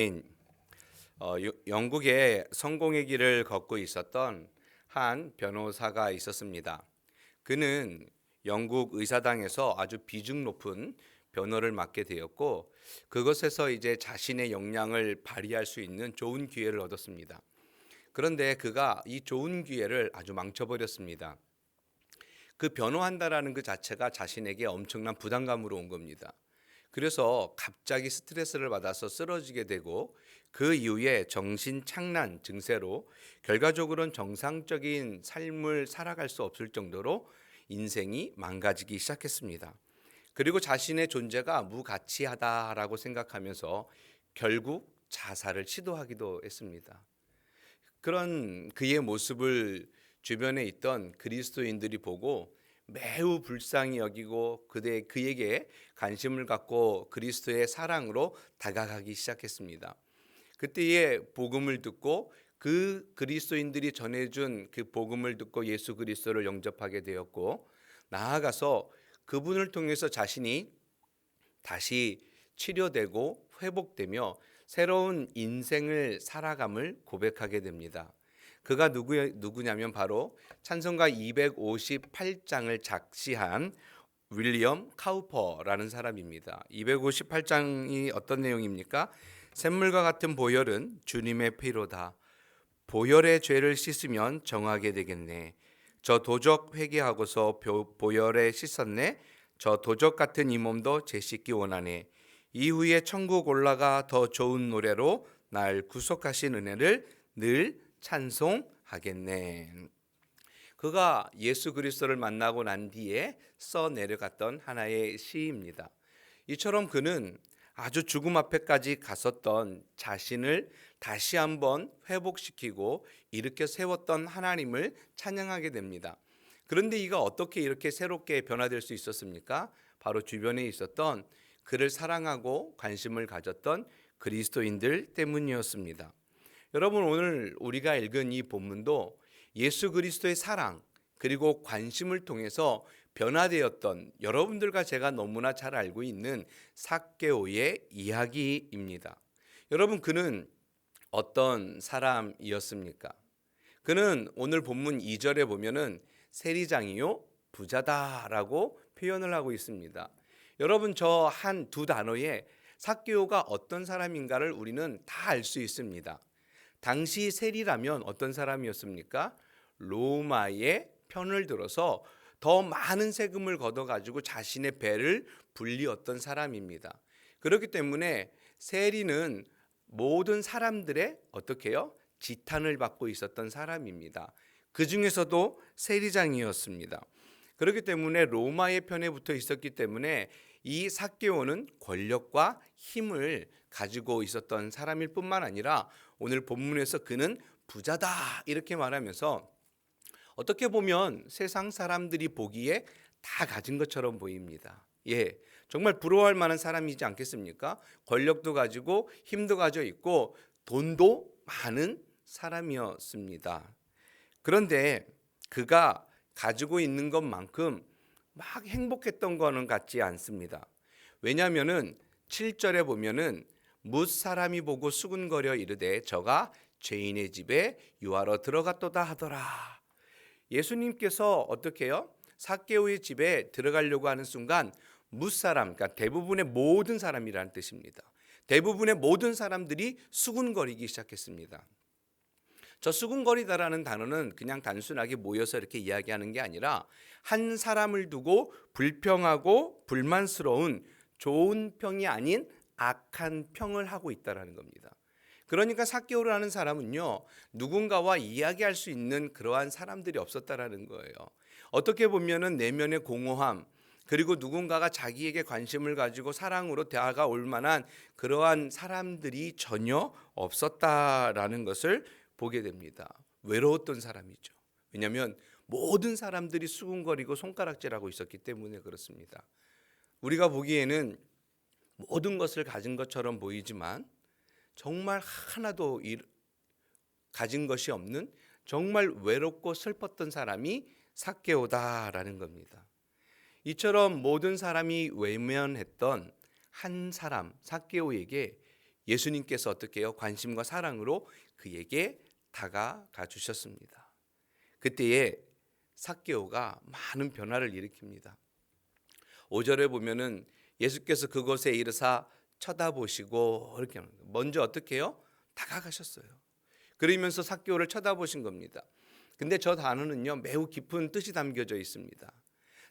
인, 영국에 성공의 길을 걷고 있었던 한 변호사가 있었습니다. 그는 영국 의사당에서 아주 비중 높은 변호를 맡게 되었고, 그것에서 이제 자신의 역량을 발휘할 수 있는 좋은 기회를 얻었습니다. 그런데 그가 이 좋은 기회를 아주 망쳐버렸습니다. 그 변호한다라는 그 자체가 자신에게 엄청난 부담감으로 온 겁니다. 그래서 갑자기 스트레스를 받아서 쓰러지게 되고, 그 이후에 정신착란 증세로 결과적으로는 정상적인 삶을 살아갈 수 없을 정도로 인생이 망가지기 시작했습니다. 그리고 자신의 존재가 무가치하다라고 생각하면서 결국 자살을 시도하기도 했습니다. 그런 그의 모습을 주변에 있던 그리스도인들이 보고 매우 불쌍히 여기고 그에게 관심을 갖고 그리스도의 사랑으로 다가가기 시작했습니다. 그때의 복음을 듣고 그 그리스도인들이 전해준 그 복음을 듣고 예수 그리스도를 영접하게 되었고, 나아가서 그분을 통해서 자신이 다시 치료되고 회복되며 새로운 인생을 살아감을 고백하게 됩니다. 그가 누구냐면 바로 찬송가 258장을 작시한 윌리엄 카우퍼라는 사람입니다. 258장이 어떤 내용입니까? 샘물과 같은 보혈은 주님의 피로다. 보혈의 죄를 씻으면 정하게 되겠네. 저 도적 회개하고서 보혈에 씻었네. 저 도적 같은 이 몸도 재씻기 원하네. 이후에 천국 올라가 더 좋은 노래로 날 구속하신 은혜를 늘 찬송하겠네. 그가 예수 그리스도를 만나고 난 뒤에 써 내려갔던 하나의 시입니다. 이처럼 그는 아주 죽음 앞에까지 갔었던 자신을 다시 한번 회복시키고 일으켜 세웠던 하나님을 찬양하게 됩니다. 그런데 이가 어떻게 이렇게 새롭게 변화될 수 있었습니까? 바로 주변에 있었던 그를 사랑하고 관심을 가졌던 그리스도인들 때문이었습니다. 여러분, 오늘 우리가 읽은 이 본문도 예수 그리스도의 사랑 그리고 관심을 통해서 변화되었던 여러분들과 제가 너무나 잘 알고 있는 삭개오의 이야기입니다. 여러분, 그는 어떤 사람이었습니까? 그는 오늘 본문 2절에 보면은 세리장이요 부자다라고 표현을 하고 있습니다. 여러분, 저 한 두 단어에 삭개오가 어떤 사람인가를 우리는 다 알 수 있습니다. 당시 세리라면 어떤 사람이었습니까? 로마의 편을 들어서 더 많은 세금을 걷어가지고 자신의 배를 불리었던 사람입니다. 그렇기 때문에 세리는 모든 사람들의 어떻게 해요? 지탄을 받고 있었던 사람입니다. 그 중에서도 세리장이었습니다. 그렇기 때문에 로마의 편에 붙어 있었기 때문에 이 삭개오는 권력과 힘을 가지고 있었던 사람일 뿐만 아니라 오늘 본문에서 그는 부자다 이렇게 말하면서 어떻게 보면 세상 사람들이 보기에 다 가진 것처럼 보입니다. 예, 정말 부러워할 만한 사람이지 않겠습니까? 권력도 가지고 힘도 가져 있고 돈도 많은 사람이었습니다. 그런데 그가 가지고 있는 것만큼 막 행복했던 거는 같지 않습니다. 왜냐하면은 7절에 보면은 뭇 사람이 보고 수군거려 이르되 저가 죄인의 집에 유하러 들어갔도다 하더라. 예수님께서 어떻게 해요? 삭개오의 집에 들어가려고 하는 순간 뭇 사람, 그러니까 대부분의 모든 사람이라는 뜻입니다. 대부분의 모든 사람들이 수군거리기 시작했습니다. 저 수군거리다라는 단어는 그냥 단순하게 모여서 이렇게 이야기하는 게 아니라 한 사람을 두고 불평하고 불만스러운 좋은 평이 아닌 악한 평을 하고 있다라는 겁니다. 그러니까 삭개오라는 사람은요, 누군가와 이야기할 수 있는 그러한 사람들이 없었다라는 거예요. 어떻게 보면은 내면의 공허함, 그리고 누군가가 자기에게 관심을 가지고 사랑으로 다가올 만한 그러한 사람들이 전혀 없었다라는 것을 보게 됩니다. 외로웠던 사람이죠. 왜냐하면 모든 사람들이 수군거리고 손가락질하고 있었기 때문에 그렇습니다. 우리가 보기에는 모든 것을 가진 것처럼 보이지만 정말 하나도 가진 것이 없는 정말 외롭고 슬펐던 사람이 삭개오다라는 겁니다. 이처럼 모든 사람이 외면했던 한 사람 삭개오에게 예수님께서 어떻게 해요? 관심과 사랑으로 그에게 다가가 주셨습니다. 그때에 삭개오가 많은 변화를 일으킵니다. 5절에 보면은 예수께서 그곳에 이르사 쳐다보시고 이렇게 먼저 어떻게 해요? 다가가셨어요. 그러면서 삭개오를 쳐다보신 겁니다. 근데 저 단어는요, 매우 깊은 뜻이 담겨져 있습니다.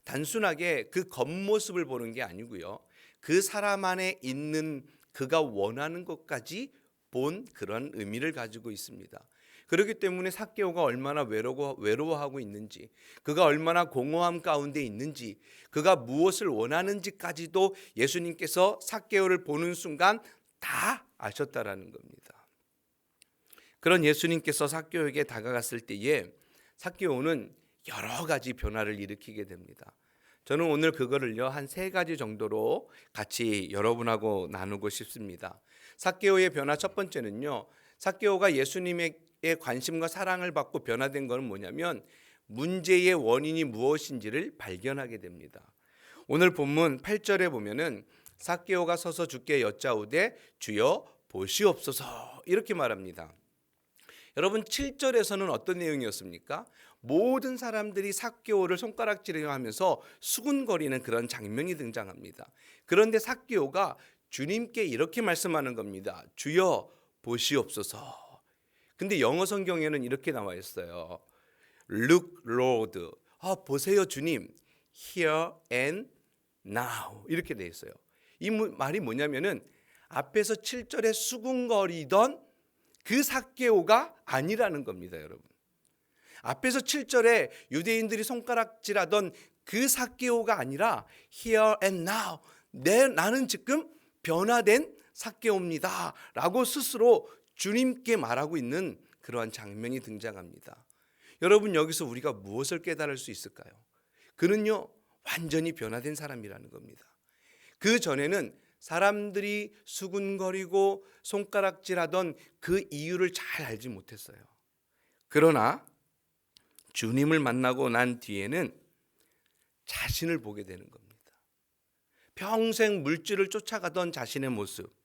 단순하게 그 겉모습을 보는 게 아니고요, 그 사람 안에 있는 그가 원하는 것까지 본 그런 의미를 가지고 있습니다. 그렇기 때문에 삭개오가 얼마나 외로워하고 있는지, 그가 얼마나 공허함 가운데 있는지, 그가 무엇을 원하는지까지도 예수님께서 삭개오를 보는 순간 다 아셨다라는 겁니다. 그런 예수님께서 삭개오에게 다가갔을 때에 삭개오는 여러 가지 변화를 일으키게 됩니다. 저는 오늘 그거를요, 한 3가지 정도로 같이 여러분하고 나누고 싶습니다. 삭개오의 변화 첫 번째는요, 삭개오가 예수님의 관심과 사랑을 받고 변화된 것은 뭐냐면 문제의 원인이 무엇인지를 발견하게 됩니다. 오늘 본문 8절에 보면은 삭개오가 서서 주께 여짜오되 주여 보시옵소서 이렇게 말합니다. 여러분 7절에서는 어떤 내용이었습니까? 모든 사람들이 삭개오를 손가락질을 하면서 수군거리는 그런 장면이 등장합니다. 그런데 삭개오가 주님께 이렇게 말씀하는 겁니다. 주여 보시옵소서. 근데 영어 성경에는 이렇게 나와 있어요. Look, Lord. 보세요, 주님. Here and now. 이렇게 돼 있어요. 이 말이 뭐냐면은 앞에서 7절에 수군거리던 그 삭개오가 아니라는 겁니다, 여러분. 앞에서 7절에 유대인들이 손가락질하던 그 삭개오가 아니라 Here and now. 나는 지금 변화된 삭개오입니다. 라고 스스로 주님께 말하고 있는 그러한 장면이 등장합니다. 여러분 여기서 우리가 무엇을 깨달을 수 있을까요? 그는요 완전히 변화된 사람이라는 겁니다. 그 전에는 사람들이 수군거리고 손가락질하던 그 이유를 잘 알지 못했어요. 그러나 주님을 만나고 난 뒤에는 자신을 보게 되는 겁니다. 평생 물질을 쫓아가던 자신의 모습,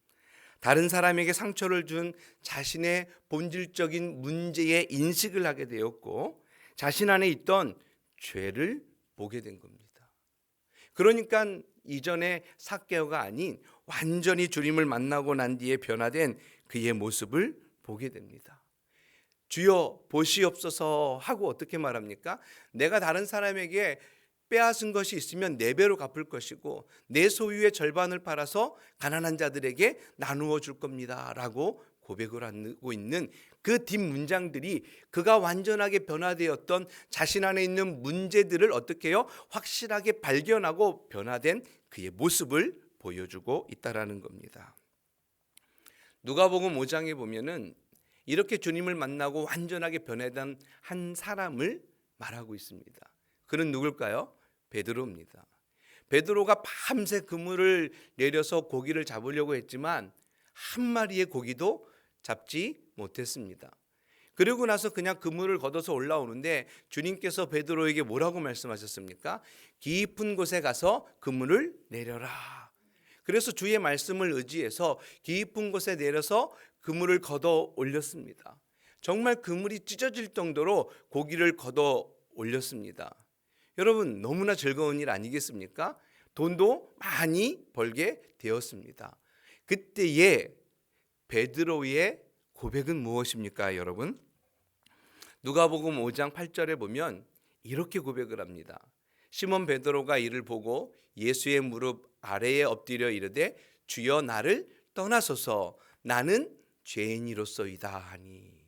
다른 사람에게 상처를 준 자신의 본질적인 문제에 인식을 하게 되었고 자신 안에 있던 죄를 보게 된 겁니다. 그러니까 이전에 삭개오가 아닌 완전히 주님을 만나고 난 뒤에 변화된 그의 모습을 보게 됩니다. 주여 보시옵소서 하고 어떻게 말합니까? 내가 다른 사람에게 빼앗은 것이 있으면 4배로 갚을 것이고 내 소유의 절반을 팔아서 가난한 자들에게 나누어 줄 겁니다 라고 고백을 하고 있는 그 뒷문장들이 그가 완전하게 변화되었던 자신 안에 있는 문제들을 어떻게 해요? 확실하게 발견하고 변화된 그의 모습을 보여주고 있다라는 겁니다. 누가복음 5장에 보면은 이렇게 주님을 만나고 완전하게 변화된 한 사람을 말하고 있습니다. 그는 누굴까요? 베드로입니다. 베드로가 밤새 그물을 내려서 고기를 잡으려고 했지만 한 마리의 고기도 잡지 못했습니다. 그리고 나서 그냥 그물을 걷어서 올라오는데 주님께서 베드로에게 뭐라고 말씀하셨습니까? 깊은 곳에 가서 그물을 내려라. 그래서 주의 말씀을 의지해서 깊은 곳에 내려서 그물을 걷어 올렸습니다. 정말 그물이 찢어질 정도로 고기를 걷어 올렸습니다. 여러분 너무나 즐거운 일 아니겠습니까? 돈도 많이 벌게 되었습니다. 그때의 베드로의 고백은 무엇입니까, 여러분? 누가복음 5장 8절에 보면 이렇게 고백을 합니다. 시몬 베드로가 이를 보고 예수의 무릎 아래에 엎드려 이르되 주여 나를 떠나소서 나는 죄인이로소이다 하니.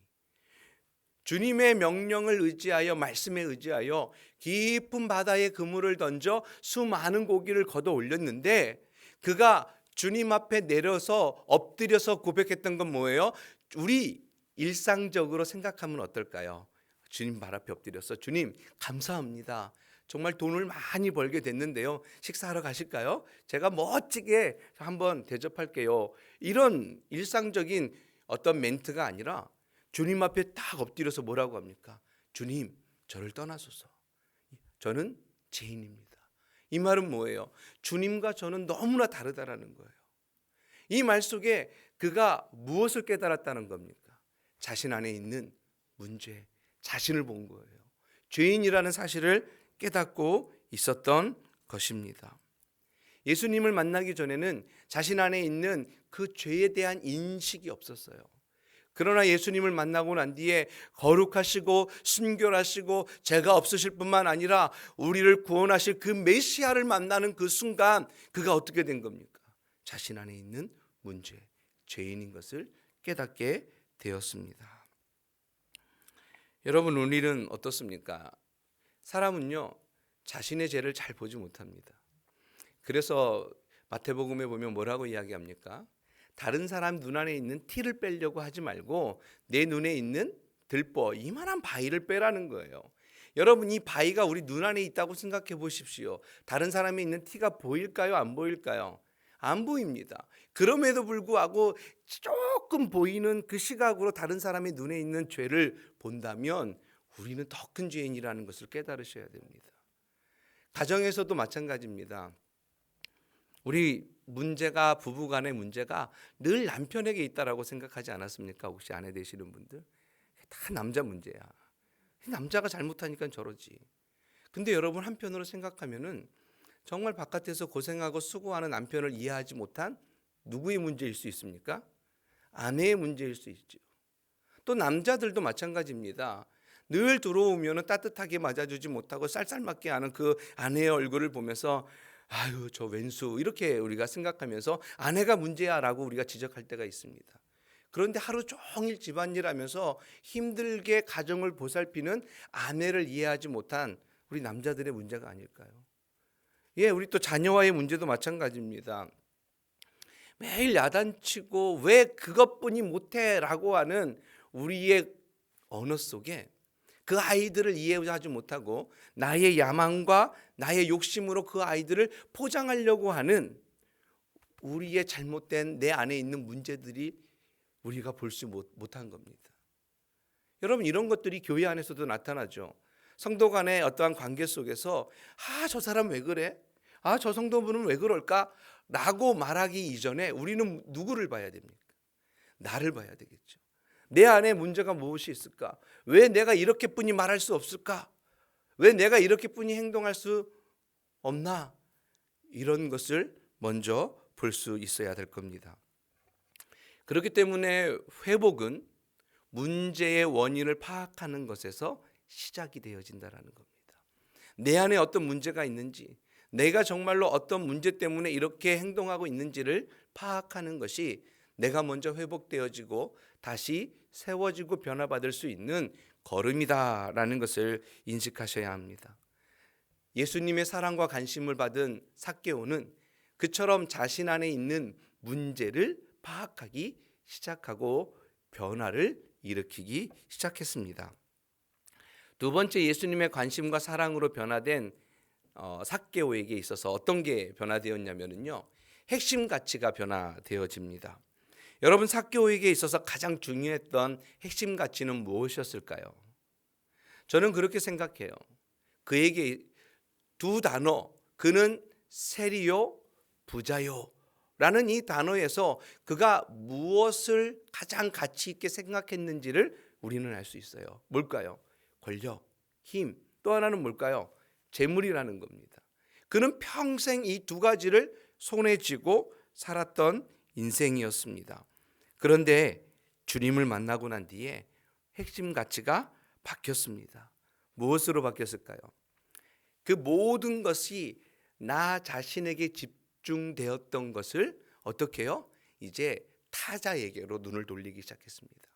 주님의 명령을 의지하여 말씀에 의지하여 깊은 바다에 그물을 던져 수많은 고기를 걷어 올렸는데 그가 주님 앞에 내려서 엎드려서 고백했던 건 뭐예요? 우리 일상적으로 생각하면 어떨까요? 주님 발 앞에 엎드려서 주님 감사합니다. 정말 돈을 많이 벌게 됐는데요. 식사하러 가실까요? 제가 멋지게 한번 대접할게요. 이런 일상적인 어떤 멘트가 아니라 주님 앞에 딱 엎드려서 뭐라고 합니까? 주님 저를 떠나소서. 저는 죄인입니다. 이 말은 뭐예요? 주님과 저는 너무나 다르다라는 거예요. 이 말 속에 그가 무엇을 깨달았다는 겁니까? 자신 안에 있는 문제, 자신을 본 거예요. 죄인이라는 사실을 깨닫고 있었던 것입니다. 예수님을 만나기 전에는 자신 안에 있는 그 죄에 대한 인식이 없었어요. 그러나 예수님을 만나고 난 뒤에 거룩하시고 순결하시고 죄가 없으실 뿐만 아니라 우리를 구원하실 그 메시아를 만나는 그 순간 그가 어떻게 된 겁니까? 자신 안에 있는 문제, 죄인인 것을 깨닫게 되었습니다. 여러분, 우리는 어떻습니까? 사람은요, 자신의 죄를 잘 보지 못합니다. 그래서 마태복음에 보면 뭐라고 이야기합니까? 다른 사람 눈 안에 있는 티를 빼려고 하지 말고 내 눈에 있는 들보, 이만한 바위를 빼라는 거예요. 여러분, 이 바위가 우리 눈 안에 있다고 생각해 보십시오. 다른 사람이 있는 티가 보일까요? 안 보일까요? 안 보입니다. 그럼에도 불구하고 조금 보이는 그 시각으로 다른 사람의 눈에 있는 죄를 본다면 우리는 더 큰 죄인이라는 것을 깨달으셔야 됩니다. 가정에서도 마찬가지입니다. 우리 문제가, 부부간의 문제가 늘 남편에게 있다라고 생각하지 않았습니까? 혹시 아내 되시는 분들, 다 남자 문제야. 남자가 잘못하니까 저러지. 근데 여러분, 한편으로 생각하면은 정말 바깥에서 고생하고 수고하는 남편을 이해하지 못한 누구의 문제일 수 있습니까? 아내의 문제일 수 있죠. 또 남자들도 마찬가지입니다. 늘 들어오면 따뜻하게 맞아주지 못하고 쌀쌀맞게 하는 그 아내의 얼굴을 보면서 아유, 저 왼수, 이렇게 우리가 생각하면서 아내가 문제야라고 우리가 지적할 때가 있습니다. 그런데 하루 종일 집안일 하면서 힘들게 가정을 보살피는 아내를 이해하지 못한 우리 남자들의 문제가 아닐까요? 예, 우리 또 자녀와의 문제도 마찬가지입니다. 매일 야단치고 왜 그것뿐이 못해라고 하는 우리의 언어 속에 그 아이들을 이해하지 못하고 나의 야망과 나의 욕심으로 그 아이들을 포장하려고 하는 우리의 잘못된 내 안에 있는 문제들이 우리가 볼 수 못한 겁니다. 여러분, 이런 것들이 교회 안에서도 나타나죠. 성도 간의 어떠한 관계 속에서 저 사람 왜 그래? 저 성도분은 왜 그럴까? 라고 말하기 이전에 우리는 누구를 봐야 됩니까? 나를 봐야 되겠죠. 내 안에 문제가 무엇이 있을까? 왜 내가 이렇게뿐이 말할 수 없을까? 왜 내가 이렇게뿐이 행동할 수 없나? 이런 것을 먼저 볼 수 있어야 될 겁니다. 그렇기 때문에 회복은 문제의 원인을 파악하는 것에서 시작이 되어진다는 겁니다. 내 안에 어떤 문제가 있는지, 내가 정말로 어떤 문제 때문에 이렇게 행동하고 있는지를 파악하는 것이 내가 먼저 회복되어지고 다시 세워지고 변화받을 수 있는 걸음이다라는 것을 인식하셔야 합니다. 예수님의 사랑과 관심을 받은 삭개오는 그처럼 자신 안에 있는 문제를 파악하기 시작하고 변화를 일으키기 시작했습니다. 두 번째, 예수님의 관심과 사랑으로 변화된 삭개오에게 있어서 어떤 게 변화되었냐면요, 핵심 가치가 변화되어집니다. 여러분, 삭개오에게 있어서 가장 중요했던 핵심 가치는 무엇이었을까요? 저는 그렇게 생각해요. 그에게 두 단어, 그는 세리요, 부자요 라는 이 단어에서 그가 무엇을 가장 가치 있게 생각했는지를 우리는 알 수 있어요. 뭘까요? 권력, 힘, 또 하나는 뭘까요? 재물이라는 겁니다. 그는 평생 이 두 가지를 손에 쥐고 살았던 인생이었습니다. 그런데 주님을 만나고 난 뒤에 핵심 가치가 바뀌었습니다. 무엇으로 바뀌었을까요? 그 모든 것이 나 자신에게 집중되었던 것을 어떻게 해요? 이제 타자에게로 눈을 돌리기 시작했습니다.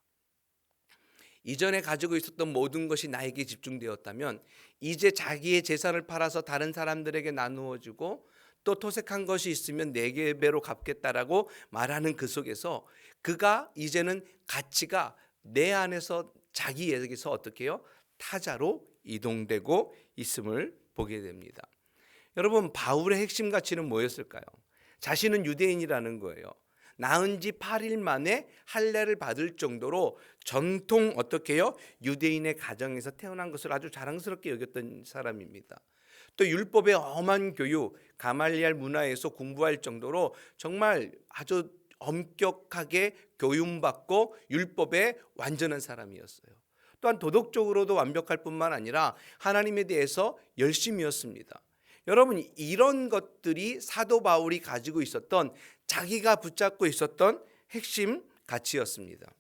이전에 가지고 있었던 모든 것이 나에게 집중되었다면 이제 자기의 재산을 팔아서 다른 사람들에게 나누어 주고 또 토색한 것이 있으면 4배로 갚겠다라고 말하는 그 속에서 그가 이제는 가치가 내 안에서 자기에게서 어떻게 해요? 타자로 이동되고 있음을 보게 됩니다. 여러분, 바울의 핵심 가치는 뭐였을까요? 자신은 유대인이라는 거예요. 낳은 지 8일 만에 할례를 받을 정도로 전통 어떻게 해요? 유대인의 가정에서 태어난 것을 아주 자랑스럽게 여겼던 사람입니다. 또 율법의 엄한 교육, 가말리알 문화에서 공부할 정도로 정말 아주 엄격하게 교훈받고 율법에 완전한 사람이었어요. 또한 도덕적으로도 완벽할 뿐만 아니라 하나님에 대해서 열심이었습니다. 여러분, 이런 것들이 사도 바울이 가지고 있었던, 자기가 붙잡고 있었던 핵심 가치였습니다.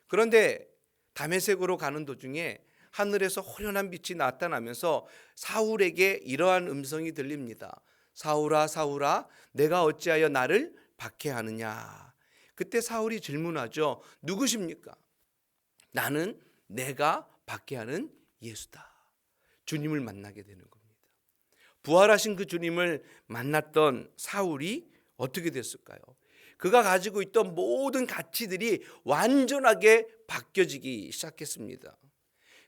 그런데 다메섹으로 가는 도중에 하늘에서 호련한 빛이 나타나면서 사울에게 이러한 음성이 들립니다. 사울아, 사울아, 내가 어찌하여 나를 박해하느냐. 그때 사울이 질문하죠. 누구십니까? 나는 내가 박해하는 예수다. 주님을 만나게 되는 겁니다. 부활하신 그 주님을 만났던 사울이 어떻게 됐을까요? 그가 가지고 있던 모든 가치들이 완전하게 바뀌어지기 시작했습니다.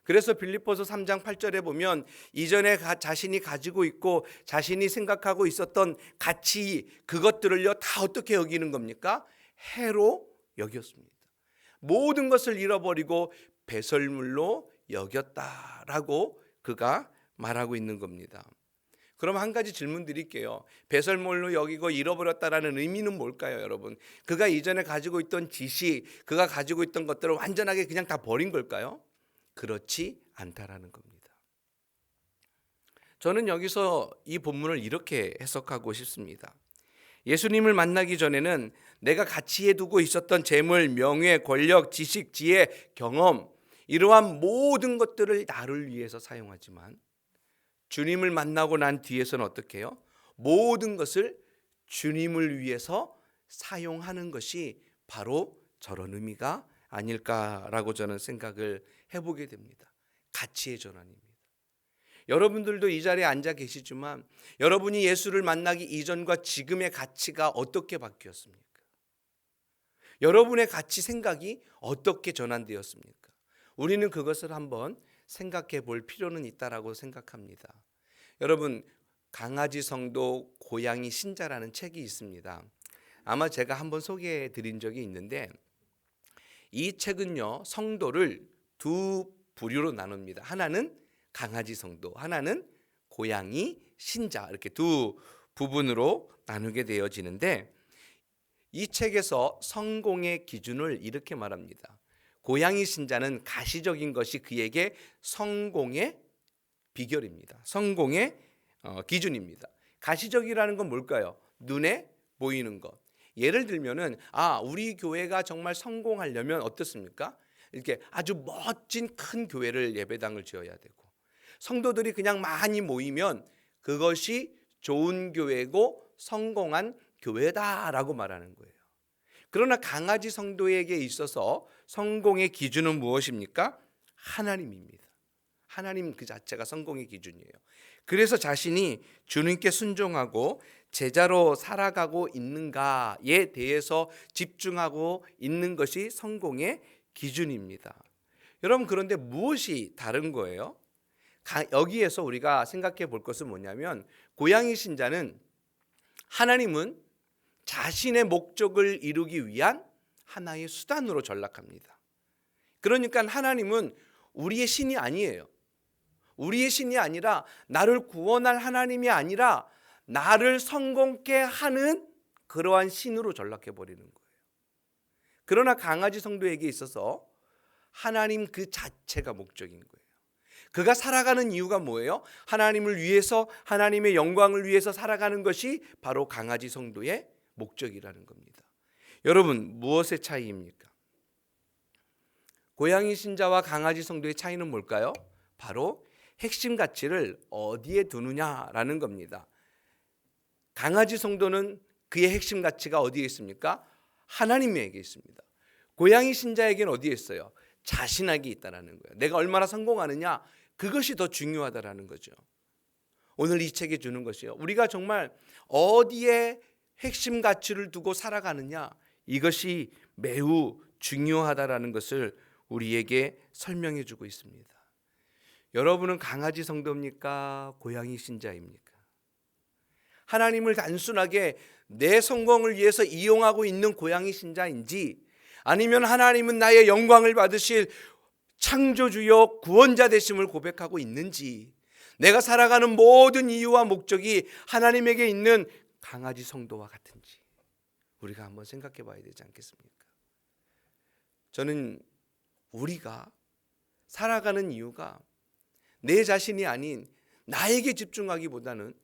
그래서 빌립보서 3장 8절에 보면 이전에 자신이 가지고 있고 자신이 생각하고 있었던 가치, 그것들을요 다 어떻게 여기는 겁니까? 해로 여겼습니다. 모든 것을 잃어버리고 배설물로 여겼다라고 그가 말하고 있는 겁니다. 그럼 한 가지 질문 드릴게요. 배설물로 여기고 잃어버렸다라는 의미는 뭘까요, 여러분? 그가 이전에 가지고 있던 지식, 그가 가지고 있던 것들을 완전하게 그냥 다 버린 걸까요? 그렇지 않다라는 겁니다. 저는 여기서 이 본문을 이렇게 해석하고 싶습니다. 예수님을 만나기 전에는 내가 가치에 두고 있었던 재물, 명예, 권력, 지식, 지혜, 경험, 이러한 모든 것들을 나를 위해서 사용하지만 주님을 만나고 난 뒤에서는 어떻게 해요? 모든 것을 주님을 위해서 사용하는 것이 바로 저런 의미가 아닐까라고 저는 생각을 해보게 됩니다. 가치의 전환입니다. 여러분들도 이 자리에 앉아 계시지만 여러분이 예수를 만나기 이전과 지금의 가치가 어떻게 바뀌었습니까? 여러분의 가치 생각이 어떻게 전환되었습니까? 우리는 그것을 한번 생각해 볼 필요는 있다라고 생각합니다. 여러분, 강아지 성도 고양이 신자라는 책이 있습니다. 아마 제가 한번 소개해 드린 적이 있는데 이 책은요 성도를 두 부류로 나눕니다. 하나는 강아지 성도, 하나는 고양이 신자, 이렇게 두 부분으로 나누게 되어지는데 이 책에서 성공의 기준을 이렇게 말합니다. 고양이 신자는 가시적인 것이 그에게 성공의 비결입니다. 성공의 기준입니다. 가시적이라는 건 뭘까요? 눈에 보이는 것. 예를 들면은 우리 교회가 정말 성공하려면 어떻습니까? 이렇게 아주 멋진 큰 교회를 예배당을 지어야 되고 성도들이 그냥 많이 모이면 그것이 좋은 교회고 성공한 교회다라고 말하는 거예요. 그러나 강아지 성도에게 있어서 성공의 기준은 무엇입니까? 하나님입니다. 하나님 그 자체가 성공의 기준이에요. 그래서 자신이 주님께 순종하고 제자로 살아가고 있는가에 대해서 집중하고 있는 것이 성공의 기준입니다. 여러분, 그런데 무엇이 다른 거예요? 여기에서 우리가 생각해 볼 것은 뭐냐면 고양이 신자는 하나님은 자신의 목적을 이루기 위한 하나의 수단으로 전락합니다. 그러니까 하나님은 우리의 신이 아니에요. 우리의 신이 아니라 나를 구원할 하나님이 아니라 나를 성공케 하는 그러한 신으로 전락해 버리는 거예요. 그러나 강아지 성도에게 있어서 하나님 그 자체가 목적인 거예요. 그가 살아가는 이유가 뭐예요? 하나님을 위해서, 하나님의 영광을 위해서 살아가는 것이 바로 강아지 성도의 목적이라는 겁니다. 여러분, 무엇의 차이입니까? 고양이 신자와 강아지 성도의 차이는 뭘까요? 바로 핵심 가치를 어디에 두느냐라는 겁니다. 강아지 성도는 그의 핵심 가치가 어디에 있습니까? 하나님에게 있습니다. 고양이 신자에게는 어디에 있어요? 자신에게 있다라는 거예요. 내가 얼마나 성공하느냐, 그것이 더 중요하다라는 거죠. 오늘 이 책에 주는 것이요, 우리가 정말 어디에 핵심 가치를 두고 살아가느냐, 이것이 매우 중요하다라는 것을 우리에게 설명해 주고 있습니다. 여러분은 강아지 성도입니까? 고양이 신자입니까? 하나님을 단순하게 내 성공을 위해서 이용하고 있는 고양이 신자인지, 아니면 하나님은 나의 영광을 받으실 창조주여 구원자 되심을 고백하고 있는지, 내가 살아가는 모든 이유와 목적이 하나님에게 있는 강아지 성도와 같은지, 우리가 한번 생각해 봐야 되지 않겠습니까? 저는 우리가 살아가는 이유가 내 자신이 아닌 나에게 집중하기보다는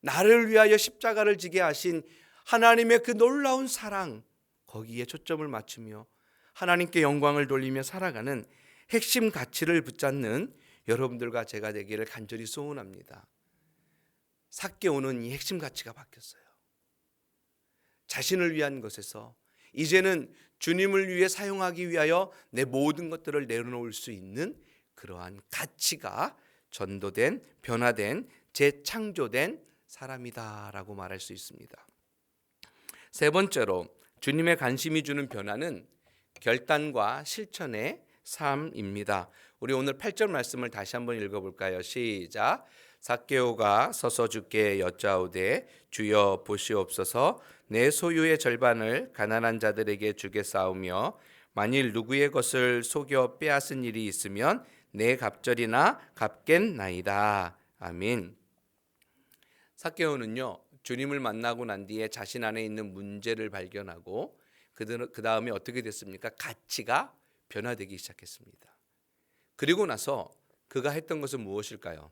나를 위하여 십자가를 지게 하신 하나님의 그 놀라운 사랑, 거기에 초점을 맞추며 하나님께 영광을 돌리며 살아가는 핵심 가치를 붙잡는 여러분들과 제가 되기를 간절히 소원합니다. 삭개오는 이 핵심 가치가 바뀌었어요. 자신을 위한 것에서 이제는 주님을 위해 사용하기 위하여 내 모든 것들을 내려놓을 수 있는 그러한 가치가 전도된, 변화된, 재창조된 사람이다라고 말할 수 있습니다. 세 번째로 주님의 관심이 주는 변화는 결단과 실천의 삶입니다. 우리 오늘 8절 말씀을 다시 한번 읽어볼까요? 시작. 삭개오가 서서 주께 여짜오되 주여 보시옵소서 내 소유의 절반을 가난한 자들에게 주겠사오며 만일 누구의 것을 속여 빼앗은 일이 있으면 내 갑절이나 갚겠나이다. 아멘. 삭개오는요, 주님을 만나고 난 뒤에 자신 안에 있는 문제를 발견하고 그 다음에 어떻게 됐습니까? 가치가 변화되기 시작했습니다. 그리고 나서 그가 했던 것은 무엇일까요?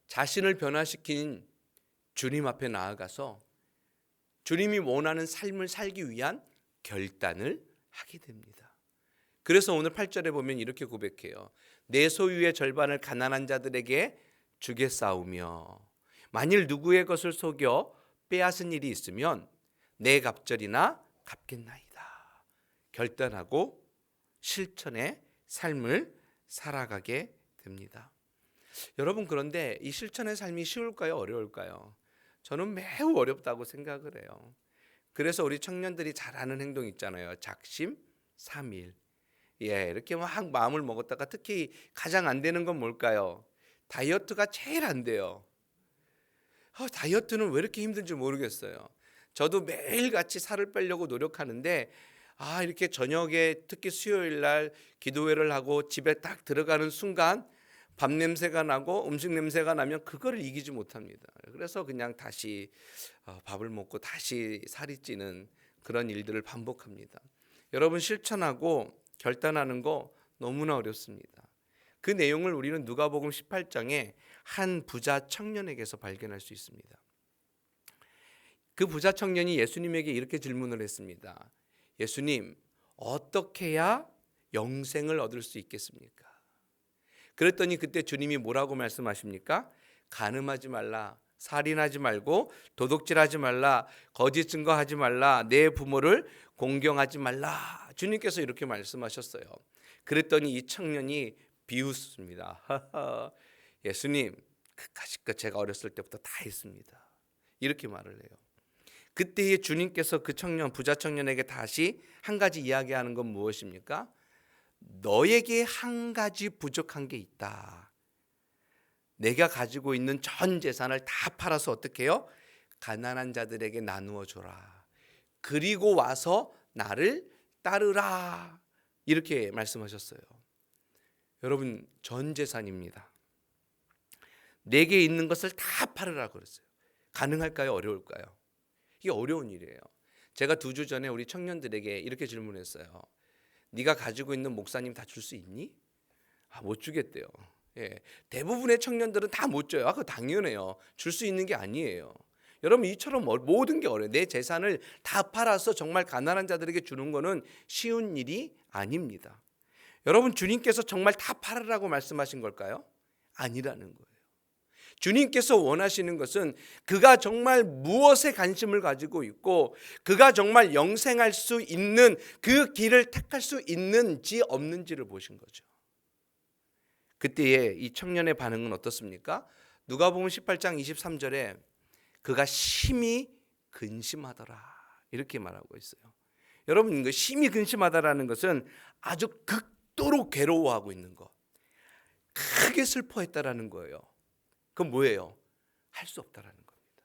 자신을 변화시킨 주님 앞에 나아가서 주님이 원하는 삶을 살기 위한 결단을 하게 됩니다. 그래서 오늘 8절에 보면 이렇게 고백해요. 내 소유의 절반을 가난한 자들에게 주겠사오며 만일 누구의 것을 속여 빼앗은 일이 있으면 내 갑절이나 갚겠나이다. 결단하고 실천의 삶을 살아가게 됩니다. 여러분, 그런데 이 실천의 삶이 쉬울까요? 어려울까요? 저는 매우 어렵다고 생각을 해요. 그래서 우리 청년들이 잘하는 행동 있잖아요. 작심삼일. 이렇게 막 마음을 먹었다가 특히 가장 안 되는 건 뭘까요? 다이어트가 제일 안 돼요. 다이어트는 왜 이렇게 힘든지 모르겠어요. 저도 매일같이 살을 빼려고 노력하는데 이렇게 저녁에 특히 수요일 날 기도회를 하고 집에 딱 들어가는 순간 밥 냄새가 나고 음식 냄새가 나면 그거를 이기지 못합니다. 그래서 그냥 다시 밥을 먹고 다시 살이 찌는 그런 일들을 반복합니다. 여러분, 실천하고 결단하는 거 너무나 어렵습니다. 그 내용을 우리는 누가복음 18장에 한 부자 청년에게서 발견할 수 있습니다. 그 부자 청년이 예수님에게 이렇게 질문을 했습니다. 예수님, 어떻게 해야 영생을 얻을 수 있겠습니까? 그랬더니 그때 주님이 뭐라고 말씀하십니까? 간음하지 말라, 살인하지 말고, 도둑질하지 말라, 거짓 증거하지 말라, 내 부모를 공경하지 말라. 주님께서 이렇게 말씀하셨어요. 그랬더니 이 청년이 비웃습니다. 예수님, 그까짓 제가 어렸을 때부터 다 했습니다. 이렇게 말을 해요. 그때에 주님께서 그 부자 청년에게 다시 한 가지 이야기하는 건 무엇입니까? 너에게 한 가지 부족한 게 있다. 내가 가지고 있는 전 재산을 다 팔아서 어떻게 해요? 가난한 자들에게 나누어 줘라. 그리고 와서 나를 따르라. 이렇게 말씀하셨어요. 여러분, 전 재산입니다. 내게 있는 것을 다 팔으라고 그랬어요. 가능할까요? 어려울까요? 이게 어려운 일이에요. 제가 2주 전에 우리 청년들에게 이렇게 질문했어요. 네가 가지고 있는 목사님 다 줄 수 있니? 못 주겠대요. 대부분의 청년들은 다 못 줘요. 그거 당연해요. 줄 수 있는 게 아니에요. 여러분, 이처럼 모든 게 어려워요. 내 재산을 다 팔아서 정말 가난한 자들에게 주는 거는 쉬운 일이 아닙니다. 여러분, 주님께서 정말 다 팔으라고 말씀하신 걸까요? 아니라는 거예요. 주님께서 원하시는 것은 그가 정말 무엇에 관심을 가지고 있고 그가 정말 영생할 수 있는 그 길을 택할 수 있는지 없는지를 보신 거죠. 그때의 이 청년의 반응은 어떻습니까? 누가복음 18장 23절에 그가 심히 근심하더라 이렇게 말하고 있어요. 여러분, 심히 근심하다라는 것은 아주 극도로 괴로워하고 있는 것, 크게 슬퍼했다라는 거예요. 그건 뭐예요? 할 수 없다라는 겁니다.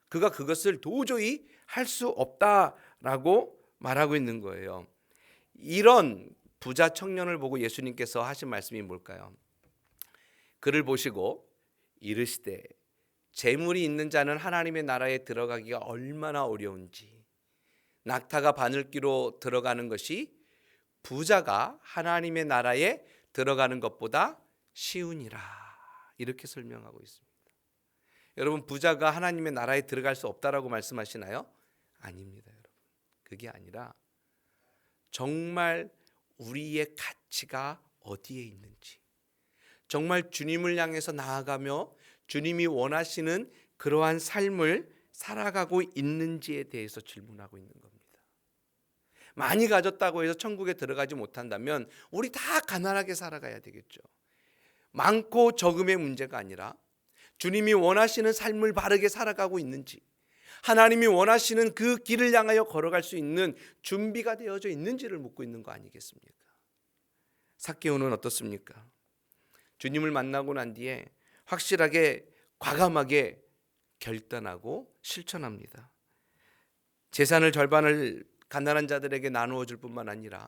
그가 그것을 도저히 할 수 없다라고 말하고 있는 거예요. 이런 부자 청년을 보고 예수님께서 하신 말씀이 뭘까요? 그를 보시고 이르시되 재물이 있는 자는 하나님의 나라에 들어가기가 얼마나 어려운지, 낙타가 바늘귀로 들어가는 것이 부자가 하나님의 나라에 들어가는 것보다 쉬우니라, 이렇게 설명하고 있습니다. 여러분, 부자가 하나님의 나라에 들어갈 수 없다라고 말씀하시나요? 아닙니다, 여러분. 그게 아니라 정말 우리의 가치가 어디에 있는지, 정말 주님을 향해서 나아가며 주님이 원하시는 그러한 삶을 살아가고 있는지에 대해서 질문하고 있는 겁니다. 많이 가졌다고 해서 천국에 들어가지 못한다면 우리 다 가난하게 살아가야 되겠죠. 많고 적음의 문제가 아니라 주님이 원하시는 삶을 바르게 살아가고 있는지, 하나님이 원하시는 그 길을 향하여 걸어갈 수 있는 준비가 되어져 있는지를 묻고 있는 거 아니겠습니까? 삭개오는 어떻습니까? 주님을 만나고 난 뒤에 확실하게 과감하게 결단하고 실천합니다. 재산을 절반을 가난한 자들에게 나누어 줄 뿐만 아니라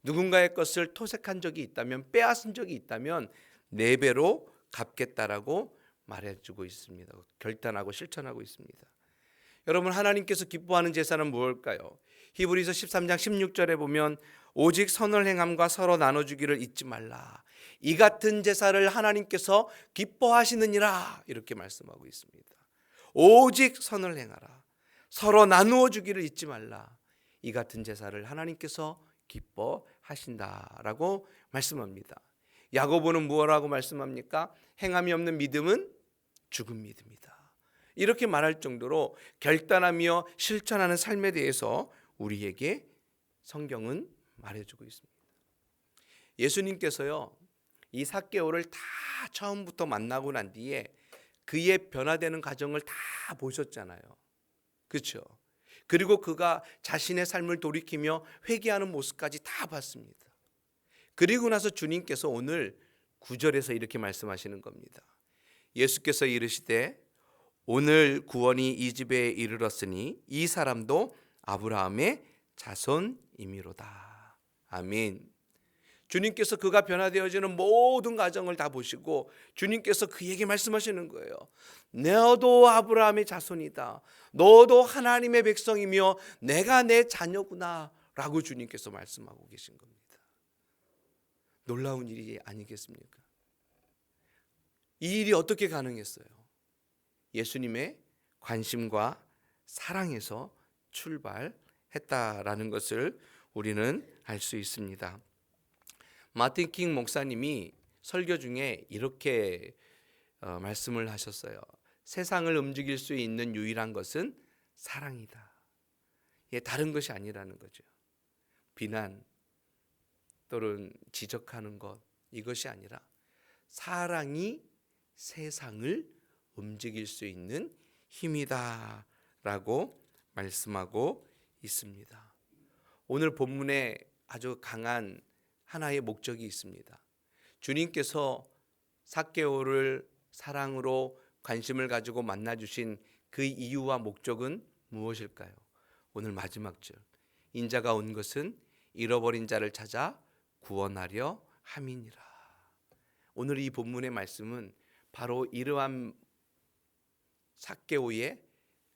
누군가의 것을 토색한 적이 있다면, 빼앗은 적이 있다면 4배로 갚겠다라고 말해주고 있습니다. 결단하고 실천하고 있습니다. 여러분, 하나님께서 기뻐하는 제사는 무엇일까요? 히브리서 13장 16절에 보면 오직 선을 행함과 서로 나눠주기를 잊지 말라, 이 같은 제사를 하나님께서 기뻐하시느니라, 이렇게 말씀하고 있습니다. 오직 선을 행하라, 서로 나누어 주기를 잊지 말라, 이 같은 제사를 하나님께서 기뻐하신다라고 말씀합니다. 야고보는 무엇라고 말씀합니까? 행함이 없는 믿음은 죽은 믿음이다, 이렇게 말할 정도로 결단하며 실천하는 삶에 대해서 우리에게 성경은 말해주고 있습니다. 예수님께서요, 이 삭개오를 다 처음부터 만나고 난 뒤에 그의 변화되는 과정을 다 보셨잖아요. 그렇죠? 그리고 그가 자신의 삶을 돌이키며 회개하는 모습까지 다 봤습니다. 그리고 나서 주님께서 오늘 9절에서 이렇게 말씀하시는 겁니다. 예수께서 이르시되 오늘 구원이 이 집에 이르렀으니 이 사람도 아브라함의 자손이미로다. 아멘. 주님께서 그가 변화되어지는 모든 과정을 다 보시고 주님께서 그에게 말씀하시는 거예요. 너도 아브라함의 자손이다, 너도 하나님의 백성이며 내가 내 자녀구나 라고 주님께서 말씀하고 계신 겁니다. 놀라운 일이 아니겠습니까? 이 일이 어떻게 가능했어요? 예수님의 관심과 사랑에서 출발했다라는 것을 우리는 알 수 있습니다. 마틴 킹 목사님이 설교 중에 이렇게 말씀을 하셨어요. 세상을 움직일 수 있는 유일한 것은 사랑이다. 다른 것이 아니라는 거죠. 비난 또는 지적하는 것, 이것이 아니라 사랑이 세상을 움직일 수 있는 힘이다 라고 말씀하고 있습니다. 오늘 본문에 아주 강한 하나의 목적이 있습니다. 주님께서 삭개오를 사랑으로 관심을 가지고 만나주신 그 이유와 목적은 무엇일까요? 오늘 마지막 절, 인자가 온 것은 잃어버린 자를 찾아 구원하려 함이니라. 오늘 이 본문의 말씀은 바로 이러한 삭개오의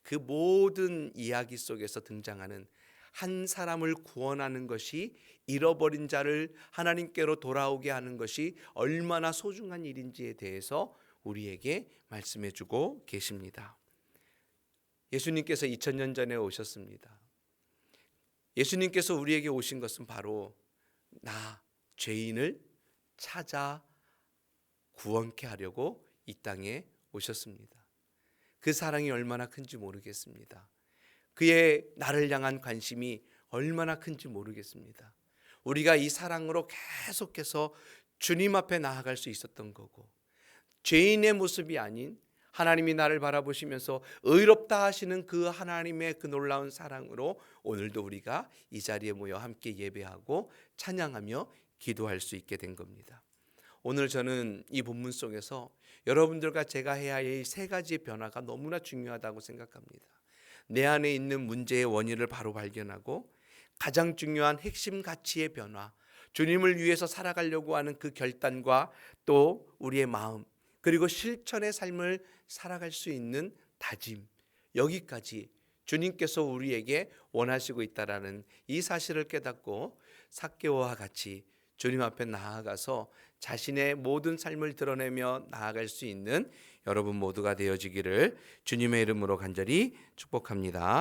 그 모든 이야기 속에서 등장하는 한 사람을 구원하는 것이, 잃어버린 자를 하나님께로 돌아오게 하는 것이 얼마나 소중한 일인지에 대해서 우리에게 말씀해 주고 계십니다. 예수님께서 2000년 전에 오셨습니다. 예수님께서 우리에게 오신 것은 바로 나 죄인을 찾아 구원케 하려고 이 땅에 오셨습니다. 그 사랑이 얼마나 큰지 모르겠습니다. 그의 나를 향한 관심이 얼마나 큰지 모르겠습니다. 우리가 이 사랑으로 계속해서 주님 앞에 나아갈 수 있었던 거고, 죄인의 모습이 아닌 하나님이 나를 바라보시면서 의롭다 하시는 그 하나님의 그 놀라운 사랑으로 오늘도 우리가 이 자리에 모여 함께 예배하고 찬양하며 기도할 수 있게 된 겁니다. 오늘 저는 이 본문 속에서 여러분들과 제가 해야 할 3가지의 변화가 너무나 중요하다고 생각합니다. 내 안에 있는 문제의 원인을 바로 발견하고 가장 중요한 핵심 가치의 변화, 주님을 위해서 살아가려고 하는 그 결단과 또 우리의 마음, 그리고 실천의 삶을 살아갈 수 있는 다짐, 여기까지 주님께서 우리에게 원하시고 있다라는 이 사실을 깨닫고 삭개오와 같이 주님 앞에 나아가서 자신의 모든 삶을 드러내며 나아갈 수 있는 여러분 모두가 되어지기를 주님의 이름으로 간절히 축복합니다.